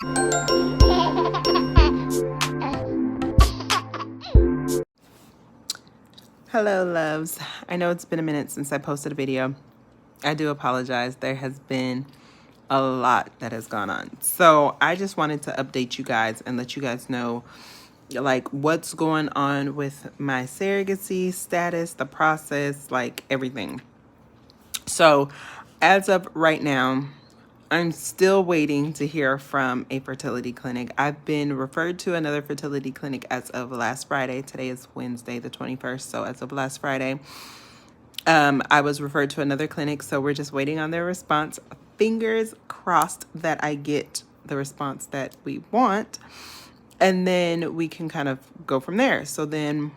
Hello, loves. I know it's been a minute since I posted a video. I do apologize. There has been a lot that has gone on. So I just wanted to update you guys and let you guys know like what's going on with my surrogacy status, the process, like everything. So as of right now, I'm still waiting to hear from a fertility clinic. I've been referred to another fertility clinic as of last Friday. Today is Wednesday, the 21st. So as of last Friday, I was referred to another clinic. So we're just waiting on their response. Fingers crossed that I get the response that we want. And then we can kind of go from there. So then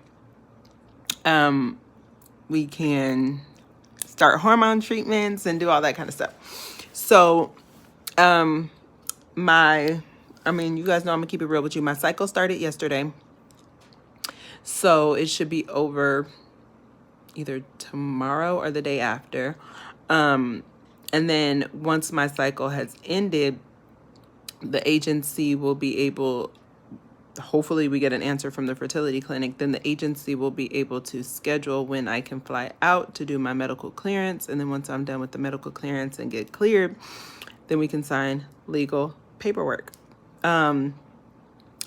we can start hormone treatments and do all that kind of stuff. So you guys know I'm gonna keep it real with you. My cycle started yesterday, so it should be over either tomorrow or the day after. And then once my cycle has ended, the agency will be able, hopefully we get an answer from the fertility clinic, then the agency will be able to schedule when I can fly out to do my medical clearance. And then once I'm done with the medical clearance and get cleared, then we can sign legal paperwork.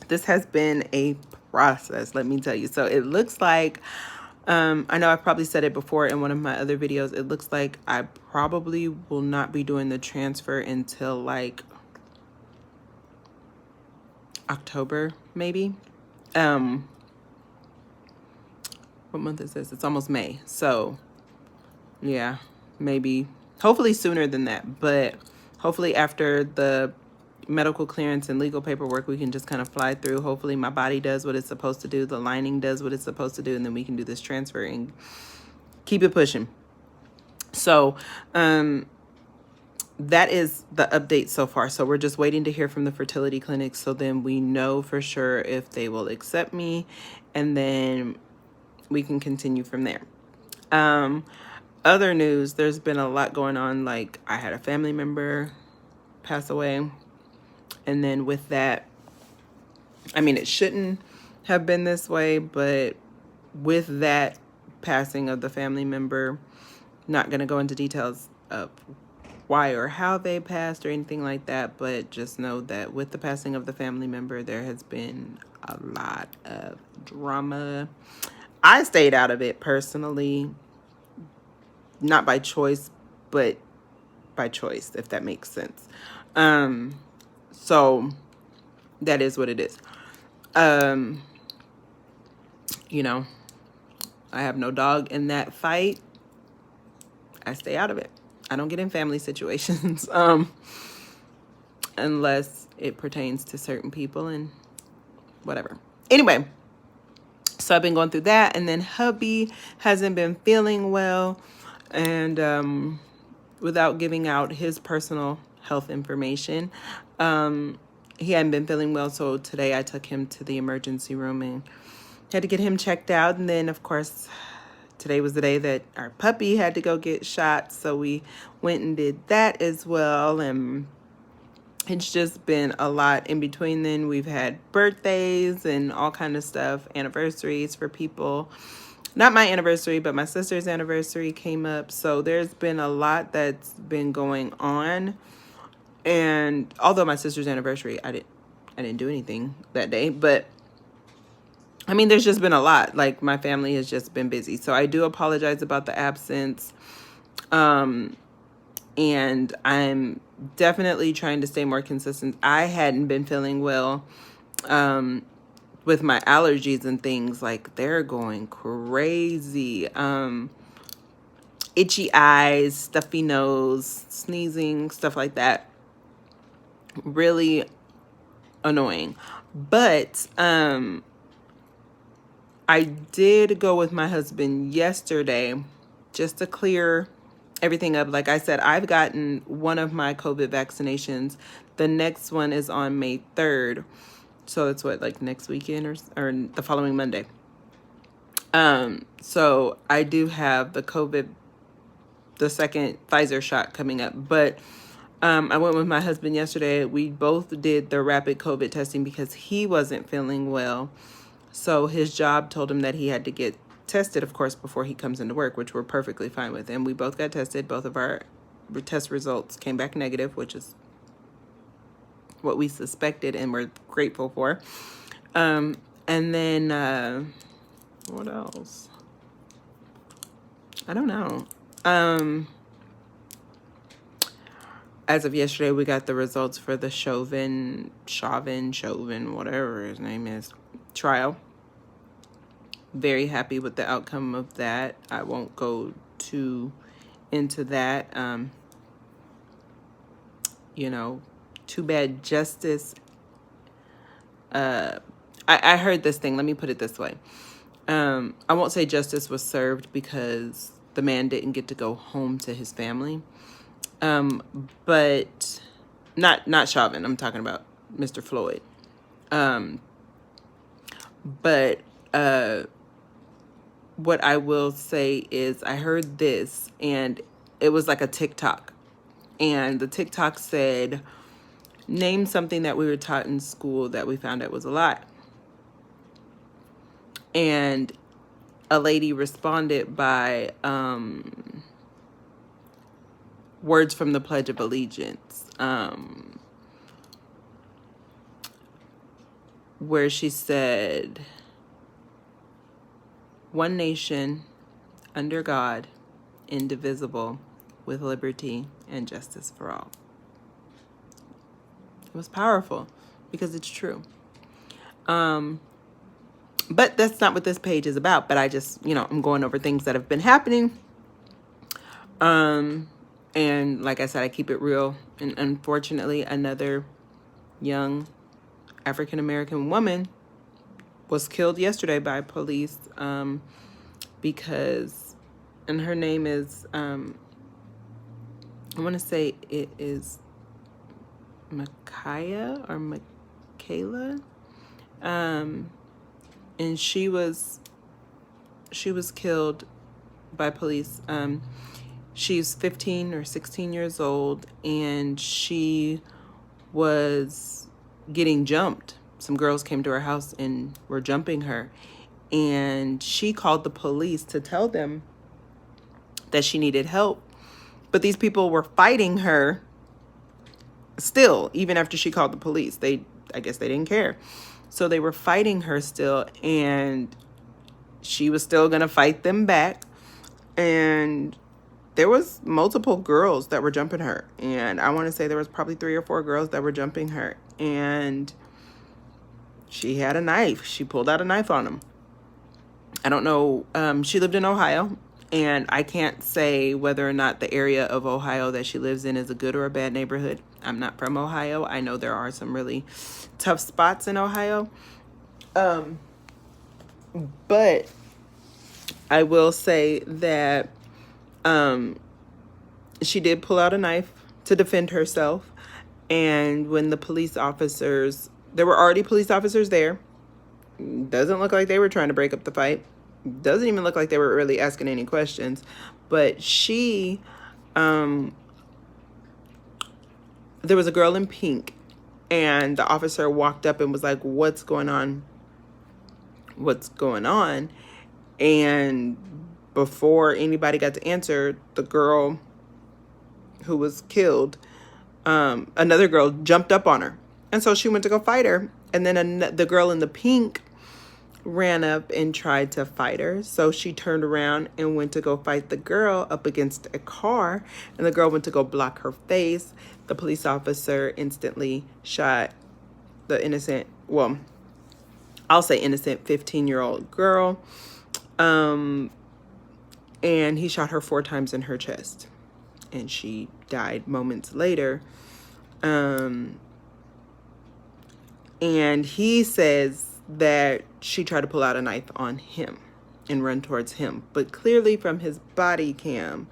This has been a process, let me tell you. So it looks like, I know I've probably said it before in one of my other videos, it looks like I probably will not be doing the transfer until like October, maybe. What month is this? It's almost May. So yeah, maybe, hopefully sooner than that, but hopefully after the medical clearance and legal paperwork, we can just kind of fly through. Hopefully my body does what it's supposed to do, the lining does what it's supposed to do, and then we can do this transfer and keep it pushing. So that is the update so far. So we're just waiting to hear from the fertility clinic, so then we know for sure if they will accept me, and then we can continue from there. Other news, there's been a lot going on. Like, I had a family member pass away. And then with that, I mean, it shouldn't have been this way, but with that passing of the family member, not going to go into details of why or how they passed or anything like that, but just know that with the passing of the family member, there has been a lot of drama. I stayed out of it personally, not by choice, but by choice, if that makes sense. So that is what it is. You know, I have no dog in that fight. I stay out of it. I don't get in family situations, unless it pertains to certain people and whatever. Anyway, so I've been going through that, and then hubby hasn't been feeling well, and without giving out his personal health information, he hadn't been feeling well. So today I took him to the emergency room and had to get him checked out. And then of course, today was the day that our puppy had to go get shot. So we went and did that as well. And it's just been a lot in between then. We've had birthdays and all kind of stuff, anniversaries for people. Not my anniversary, but my sister's anniversary came up. So there's been a lot that's been going on. And although my sister's anniversary, I didn't do anything that day, but I mean, there's just been a lot. Like, my family has just been busy. So I do apologize about the absence. And I'm definitely trying to stay more consistent. I hadn't been feeling well, with my allergies and things. Like, they're going crazy. Itchy eyes, stuffy nose, sneezing, stuff like that. Really annoying. But I did go with my husband yesterday just to clear everything up. Like I said, I've gotten one of my COVID vaccinations. The next one is on May 3rd. So it's what, like next weekend or the following Monday. So I do have the second Pfizer shot coming up, but I went with my husband yesterday. We both did the rapid COVID testing because he wasn't feeling well. So his job told him that he had to get tested, of course, before he comes into work, which we're perfectly fine with. And we both got tested. Both of our test results came back negative, which is what we suspected and we're grateful for. And then what else? I don't know. As of yesterday, we got the results for the Chauvin, whatever his name is, trial. Very happy with the outcome of that. I won't go too into that. Too bad justice. I heard this thing. Let me put it this way. I won't say justice was served because the man didn't get to go home to his family. But not Chauvin. I'm talking about Mr. Floyd. But what I will say is I heard this and it was like a TikTok. And the TikTok said, name something that we were taught in school that we found out was a lie. And a lady responded by words from the Pledge of Allegiance, where she said, "One nation, under God, indivisible, with liberty and justice for all." It was powerful because it's true. But that's not what this page is about. But I just, I'm going over things that have been happening. And like I said, I keep it real. And unfortunately, another young African-American woman was killed yesterday by police because, and her name is, I want to say it is Micaiah or Michaela. And she was killed by police. She's 15 or 16 years old, and she was getting jumped. Some girls came to her house and were jumping her, and she called the police to tell them that she needed help. But these people were fighting her still, even after she called the police. I guess they didn't care. So they were fighting her still, and she was still going to fight them back. And there was multiple girls that were jumping her. And I want to say there was probably 3 or 4 girls that were jumping her. And she had a knife. She pulled out a knife on them. I don't know. She lived in Ohio. And I can't say whether or not the area of Ohio that she lives in is a good or a bad neighborhood. I'm not from Ohio. I know there are some really tough spots in Ohio. But I will say that she did pull out a knife to defend herself. And when the police officers, there were already police officers there. Doesn't look like they were trying to break up the fight. Doesn't even look like they were really asking any questions. But she, there was a girl in pink, and the officer walked up and was like, "What's going on? What's going on?" And before anybody got to answer, the girl who was killed, another girl jumped up on her. And so she went to go fight her. And then the girl in the pink ran up and tried to fight her. So she turned around and went to go fight the girl up against a car. And the girl went to go block her face. The police officer instantly shot the innocent, well, I'll say innocent 15-year-old girl. And he shot her 4 times in her chest. And she died moments later. And he says that she tried to pull out a knife on him and run towards him. But clearly from his body cam,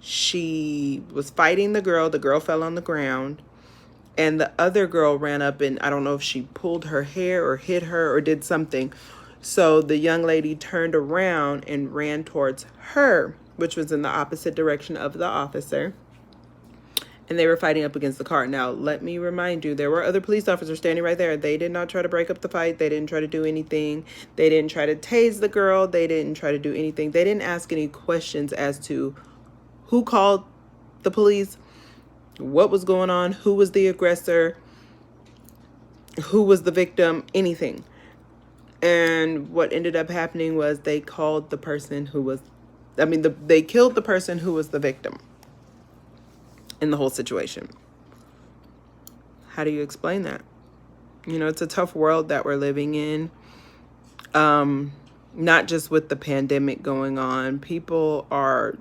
she was fighting the girl. The girl fell on the ground. And the other girl ran up and I don't know if she pulled her hair or hit her or did something. So the young lady turned around and ran towards her, which was in the opposite direction of the officer. and they were fighting up against the car. Now, let me remind you, there were other police officers standing right there. They did not try to break up the fight. They didn't try to do anything. They didn't try to tase the girl. They didn't try to do anything. They didn't ask any questions as to who called the police, what was going on, who was the aggressor, who was the victim, anything. And what ended up happening was they called the person who was, they killed the person who was the victim in the whole situation. How do you explain that? You know, it's a tough world that we're living in. Not just with the pandemic going on. People are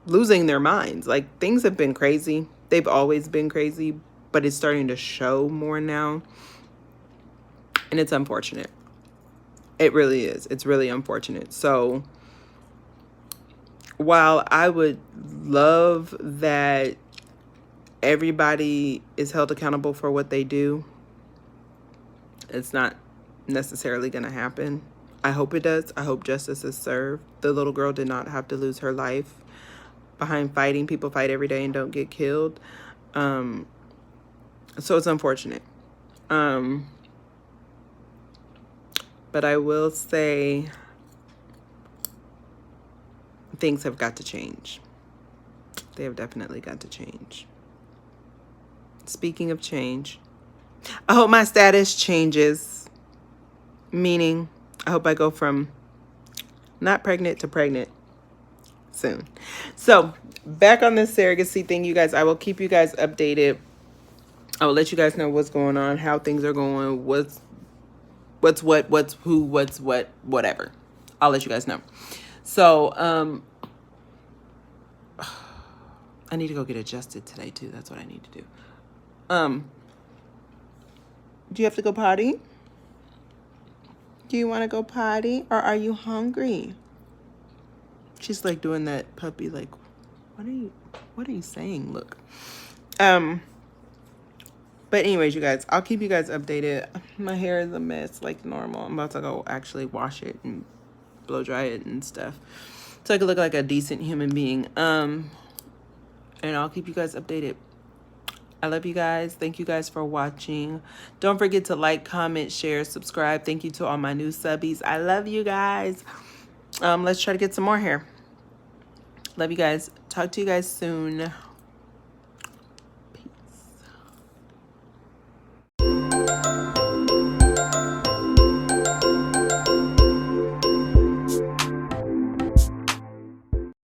losing their minds. Like, things have been crazy. They've always been crazy, but it's starting to show more now. And it's unfortunate. It really is. It's really unfortunate. So while I would love that everybody is held accountable for what they do, it's not necessarily going to happen. I hope it does. I hope justice is served. The little girl did not have to lose her life behind fighting. People fight every day and don't get killed. So it's unfortunate. But I will say things have got to change. They have definitely got to change. Speaking of change, I hope my status changes. Meaning, I hope I go from not pregnant to pregnant soon. So, back on this surrogacy thing, you guys, I will keep you guys updated. I will let you guys know what's going on, how things are going, what's what, what's who, what's what, whatever. I'll let you guys know. So, I need to go get adjusted today too. That's what I need to do. Do you have to go potty? Do you want to go potty, or are you hungry? She's like doing that puppy, like, what are you saying? Look. But anyways, you guys, I'll keep you guys updated. My hair is a mess like normal. I'm about to go actually wash it and blow dry it and stuff, so I can look like a decent human being. And I'll keep you guys updated. I love you guys. Thank you guys for watching. Don't forget to like, comment, share, subscribe. Thank you to all my new subbies. I love you guys. Let's try to get some more here. Love you guys. Talk to you guys soon.